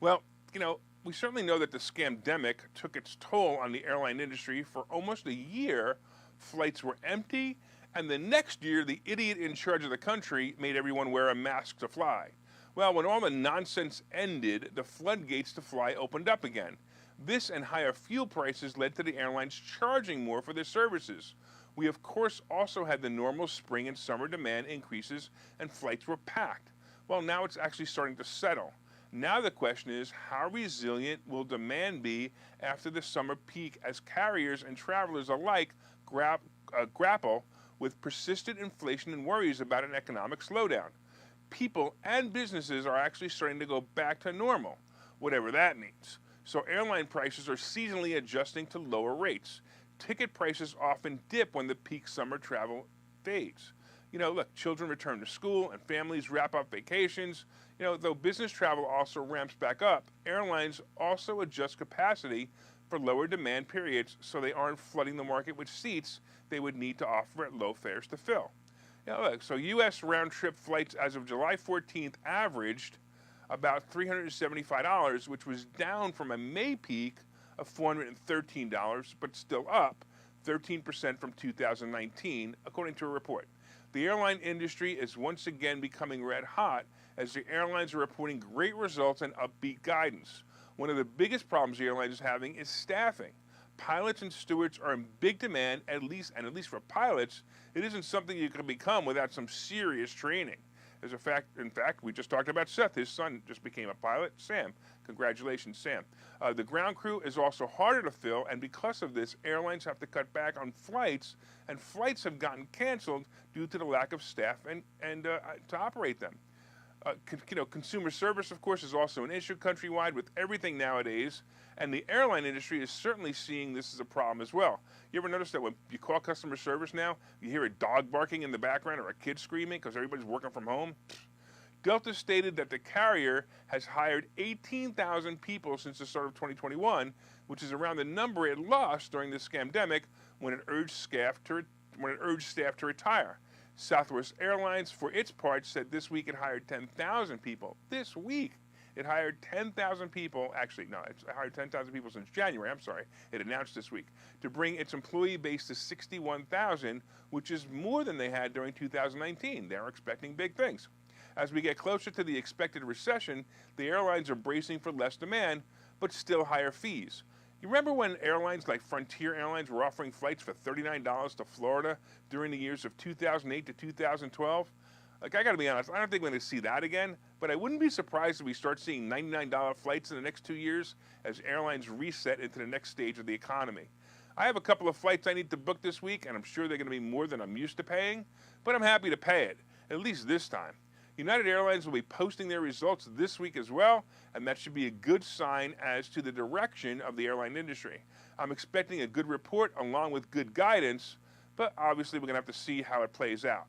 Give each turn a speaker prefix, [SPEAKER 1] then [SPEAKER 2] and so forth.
[SPEAKER 1] Well, we certainly know that the scamdemic took its toll on the airline industry. For almost a year, flights were empty, and the next year, the idiot in charge of the country made everyone wear a mask to fly. Well, when all the nonsense ended, the floodgates to fly opened up again. This and higher fuel prices led to the airlines charging more for their services. We, of course, also had the normal spring and summer demand increases, and flights were packed. Well, now it's actually starting to settle. Now the question is, how resilient will demand be after the summer peak as carriers and travelers alike grapple with persistent inflation and worries about an economic slowdown? People and businesses are actually starting to go back to normal, whatever that means. So airline prices are seasonally adjusting to lower rates. Ticket prices often dip when the peak summer travel fades. Look, children return to school and families wrap up vacations. Though business travel also ramps back up, airlines also adjust capacity for lower demand periods so they aren't flooding the market with seats they would need to offer at low fares to fill. Look, so U.S. round-trip flights as of July 14th averaged about $375, which was down from a May peak of $413, but still up 13% from 2019, according to a report. The airline industry is once again becoming red hot as the airlines are reporting great results and upbeat guidance. One of the biggest problems the airline is having is staffing. Pilots and stewards are in big demand, at least for pilots, it isn't something you can become without some serious training. In fact, we just talked about Seth. His son just became a pilot. Sam, congratulations, Sam. The ground crew is also harder to fill, and because of this, airlines have to cut back on flights, and flights have gotten canceled due to the lack of staff and to operate them. Consumer service, of course, is also an issue countrywide with everything nowadays, and the airline industry is certainly seeing this as a problem as well. You ever notice that when you call customer service now, you hear a dog barking in the background or a kid screaming because everybody's working from home? Delta stated that the carrier has hired 18,000 people since the start of 2021, which is around the number it lost during the scamdemic when it urged staff to retire. Southwest Airlines, for its part, said this week it hired 10,000 people. This week, it hired 10,000 people. Actually, no, it's hired 10,000 people since January. I'm sorry. It announced this week to bring its employee base to 61,000, which is more than they had during 2019. They're expecting big things. As we get closer to the expected recession, the airlines are bracing for less demand, but still higher fees. You remember when airlines like Frontier Airlines were offering flights for $39 to Florida during the years of 2008 to 2012? I gotta be honest, I don't think we're gonna see that again, but I wouldn't be surprised if we start seeing $99 flights in the next 2 years as airlines reset into the next stage of the economy. I have a couple of flights I need to book this week, and I'm sure they're gonna be more than I'm used to paying, but I'm happy to pay it, at least this time. United Airlines will be posting their results this week as well, and that should be a good sign as to the direction of the airline industry. I'm expecting a good report along with good guidance, but obviously we're going to have to see how it plays out.